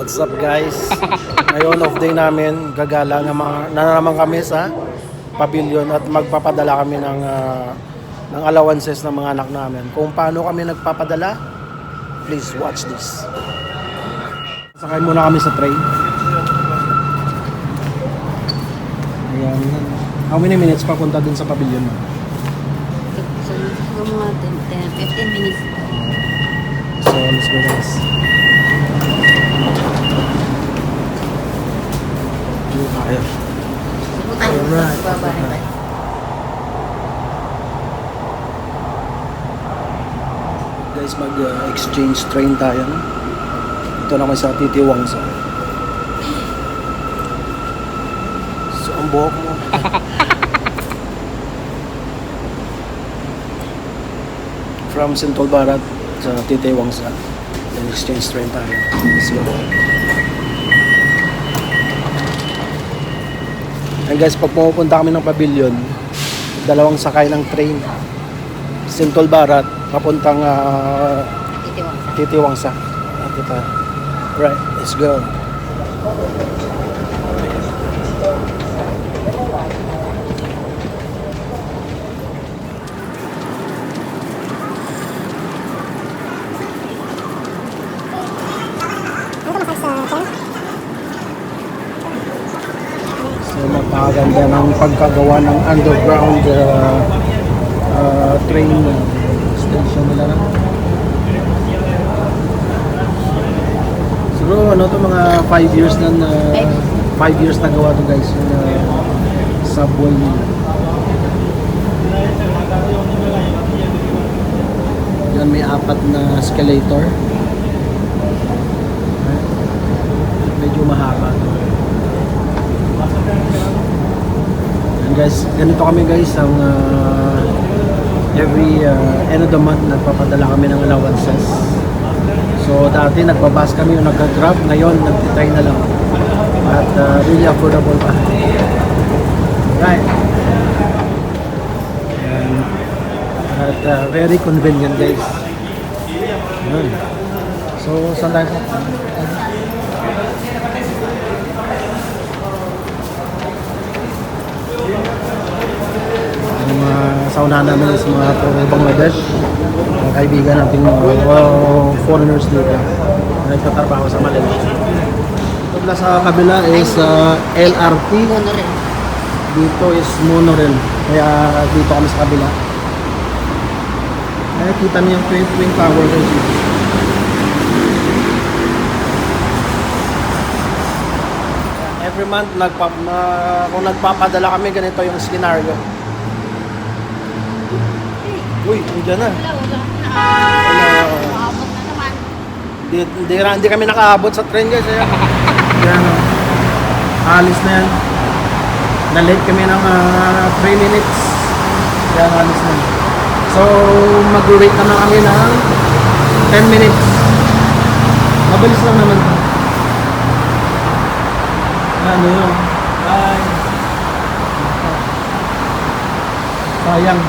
What's up guys? Ngayon off day namin, gagala na naman kami sa pavilion at magpapadala kami ng allowances ng mga anak namin. Kung paano kami nagpapadala, please watch this. Sakay muna kami sa train. Ayan. How many minutes papunta dun sa pavilion? So mga 15 minutes. So let's go guys. Tayo. Alright. Guys, mag-exchange train tayo. No? Ito naman sa Titiwangsa. So, ang buhok mo. From Sintol Barat sa Titiwangsa. Then exchange train tayo. Let's go. And guys, pag pupunta kami ng pavilion, dalawang sakay ng train. Sintol Barat, papuntang Titiwangsa. At ito. Right, let's go. So, napakaganda ng pagkagawa ng underground train station nila na. Siguro ano to, mga 5 years na 5 years na gawa to guys, yung subway nila. Yan, may 4 na escalator. Medyo mahaba. And guys, ganito kami guys ang every end of the month nagpapadala kami ng allowances. So dati nagbabas kami o nagka-grab, ngayon nagtitry na lang. At really affordable pa. Right. At very convenient guys. Yun. So saan tayo? Sa unahan namin is mga Bangladesh, mga kaibigan natin mga foreigners dito na nagtatrabaho sa Malaysia. Ito sa kabila is LRT, Monorail. dito is monorail, kaya dito kami sa kabila. Kaya kita niyo yung Twin Tower guys. Every month kung nagpapadala kami, ganito yung scenario. Uy, nandiyan na. Maabot na naman. Hindi kami nakaabot sa train guys. Yan. Alis na yan. Na-late kami ng 3 minutes. Yan, alis na. So, mag-wait naman kami ng 10 minutes. Mabilis lang naman. Ano yun? Bye. Sayang.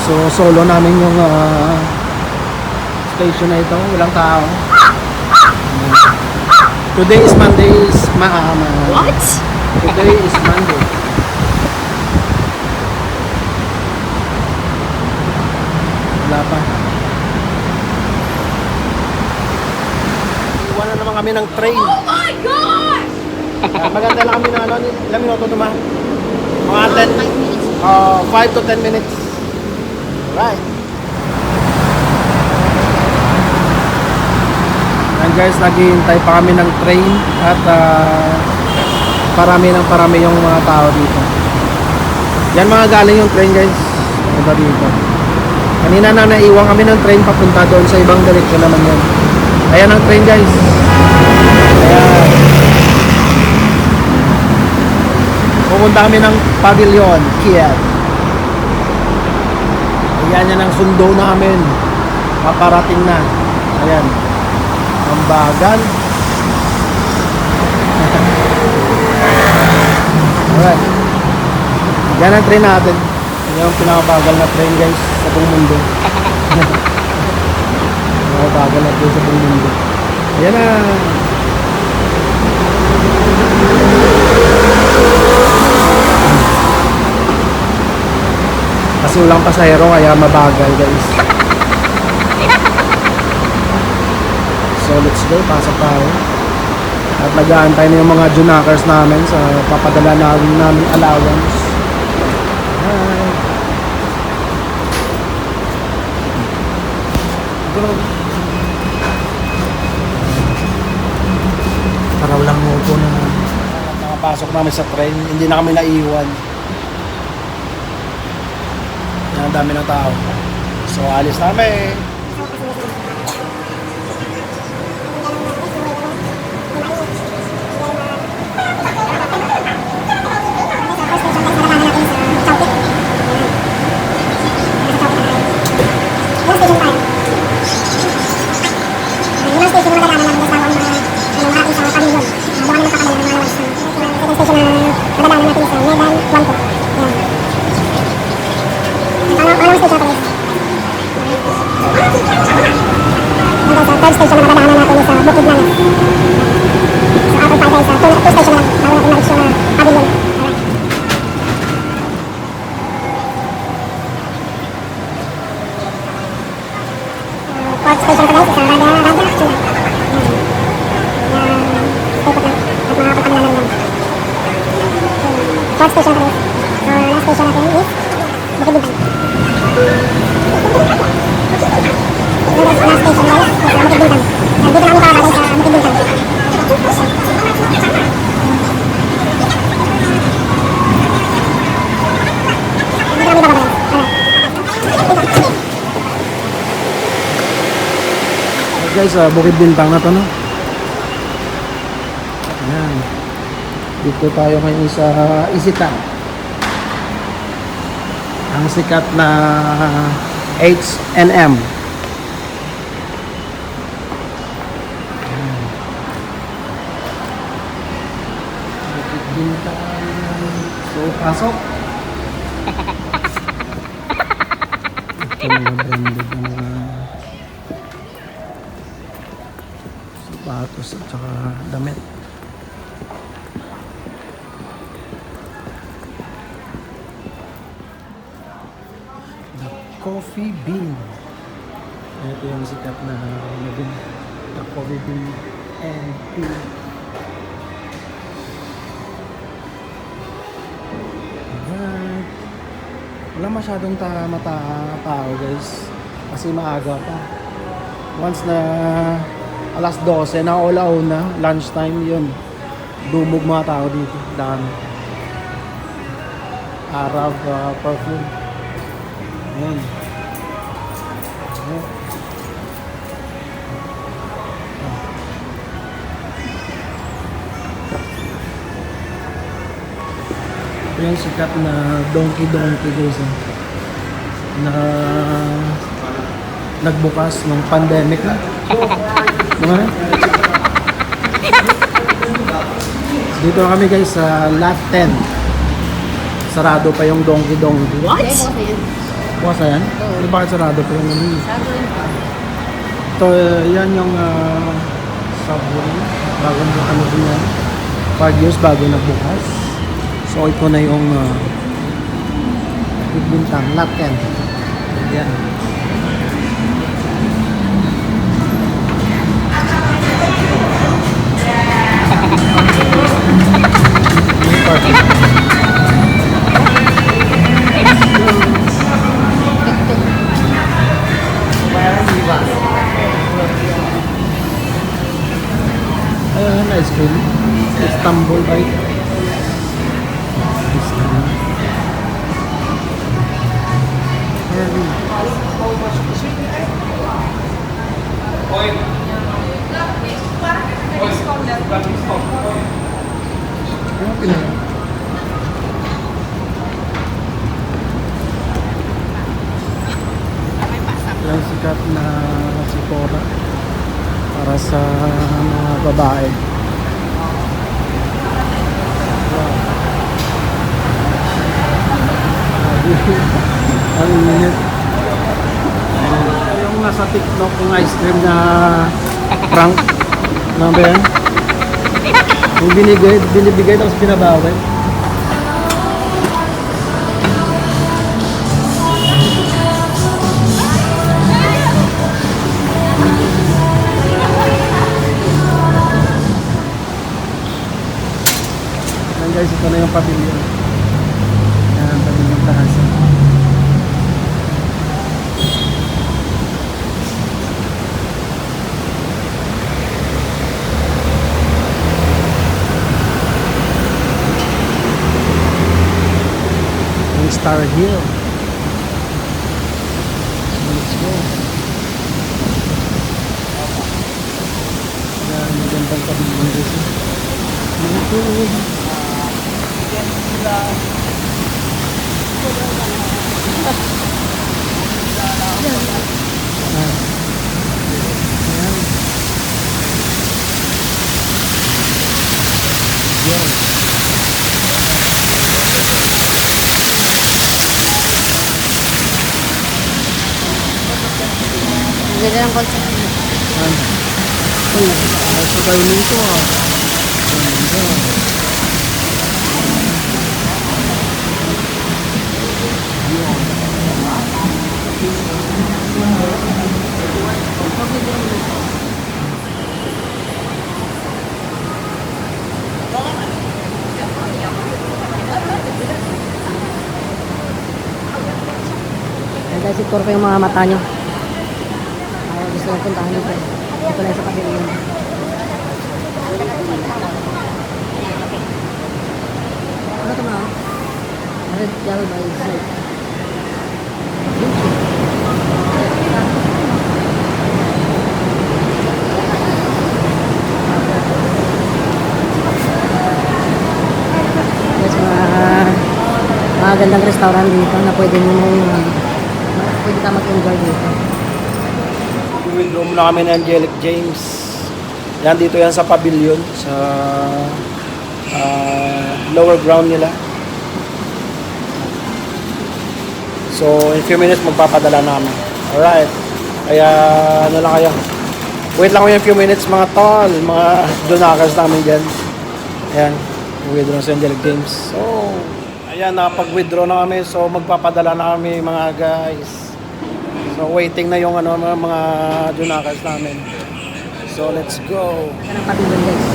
So, solo namin yung station na ito. Walang tao. Today is Monday. What? Today is Monday. Wala pa. Iwan na naman kami ng train. Oh my God! Maganda lang kami na ilang minuto naman. Mga 5 minutes. 5 to 10 minutes. Right. And guys, naghihintay pa kami ng train at parami yung mga tao dito. Yan mga galing yung train guys. Ito dito. Kanina na naiwan kami ng train papunta doon sa ibang direksyon naman yan. Ayan ang train guys. Ayan. Pupunta kami ng Pavilion, Kiev. Ayan yan ang sundo namin. Paparating na. Ayan. Ang bagal. Alright. Yan ang train natin. Yan ang pinakabagal na train guys sa buong mundo. Pinakabagal na train sa buong mundo. Ayan na. Kasi walang pasahero kaya mabagal guys. So let's go, pasok tayo. At nag-aantay na yung mga junakers namin sa papadala namin allowance. Hi. Paraw lang mo po na nakapasok namin sa train, hindi na kami naiwan. Yan, ang dami ng tao. So alis namin. Third station na madadaanan natin sa Bukid Langas. So, after 5 days, 2 station na lang bago natin ma-reach yung pavilion. Alright. Fourth station na guys, sa Raga Action. Stay put lang at makakapagpamila na rin. Fourth station na guys. So, last station natin is Bukid Bintang. Last station guys, sa Bukid Bintang. Dito na kami kakagay sa Bukid Bintang. Dito kami bababa guys. Guys, Bukid Bintang na to, no? Ayan. Dito tayo ngayon sa Isitan. Ang sikat na H&M. Ayan. Bukid Bintang. So, pasok. Ito mga branded na mga sapatos at saka damit. The Coffee Bean. Ito yung sikat na labing. The Coffee Bean and Tea. Alright. Wala masyadong tao guys. Kasi maaga pa. Once na alas 12 na olaw na lunchtime yun, dumog mga tao dito, dami. Arab perfume. Ayan. Ayan. Ito yung sikat na Donkey guys, na nagbukas ng pandemic na. Diba? Dito na kami guys sa lot 10. Sarado pa yung Donkey. What? Bukas na yan? Bakit sarado pa yung ano? Ito, yan yung Subway. Bagong ano din yan. 5 years bago nagbukas. So ito na yung Bukid Bintang, lot 10. Yan. Ayan, ice cream. Istanbul bite. Yung sikat na Sephora para sa mga babae. Ang init. Yung nasa TikTok yung ice cream na prank. Ano ba yan? Yung binibigay tapos pinabawi. Ayan guys, ito na yung pavilion. Ayan, pavilion Tahasa. Star Hill. Let's go. Yan, magandang pabigyan dito. Ganda ng kotse. Ito tayo nito ah. Ganda. Ayan guys, itur ko yung mga mata nyo. Gusto nyo puntahan nyo po. Ito lang sa pavilion. Ano ito mga? Red Gel by Zoe. Guys, mga gandang restaurant dito na pwede ka mag-enjoy dito. Withdraw muna kami ng Angelic James. Yan, dito yan sa pavilion, sa lower ground nila. So, in few minutes magpapadala namin. Alright. Kaya, ano lang kayo. Wait lang ko yung few minutes mga tol, mga donakers namin dyan. Ayan, withdraw sa Angelic James. So, ayan, nakapag-withdraw na kami. So, magpapadala na kami mga guys. So, waiting na yung ano, mga donakers namin. So, let's go. Yan ang pavilion guys.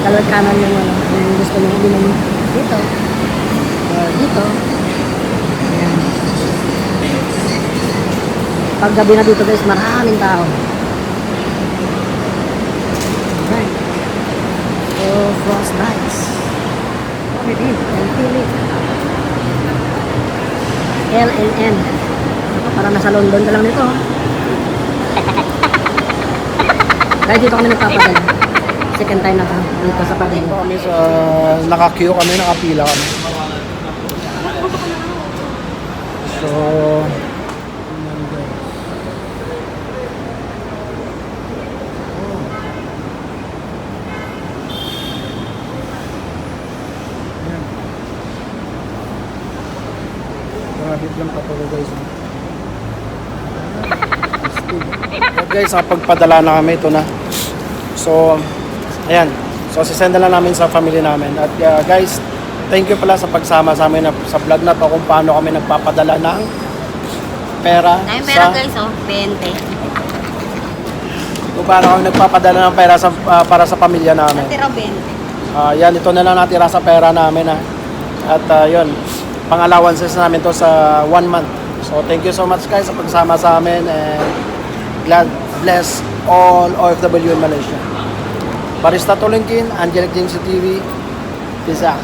Kalawat kanan yung ano, yung gusto nyo uminom dito. Or dito. Ayan. Pag gabi na dito guys, maraming tao. Alright. So, frost lights. Okay din, and pili. L&N. Parang nasa London ka lang nito. Kaya dito kami nagpapadala. Second time na ka dito sa pavilion. Kami sa, naka-queue kami, nakapila kami. So, Rabbit lang patuloy guys. But guys, pagpadala na kami, ito na. So, ayan. So, sisend na lang namin sa family namin. At guys, thank you pala sa pagsama sa amin sa vlog na to kung paano kami nagpapadala ng pera Ayun pera guys, oh. 20. kung paano kami nagpapadala ng pera sa, para sa pamilya namin. Natira 20. Yan, ito na lang natira sa pera namin ha. At yun, pang-allowances namin to sa 1 month. So thank you so much guys sa pagsama sa amin and God bless all OFW in Malaysia. Barista Tolengkin, Angelic James TV. Peace out.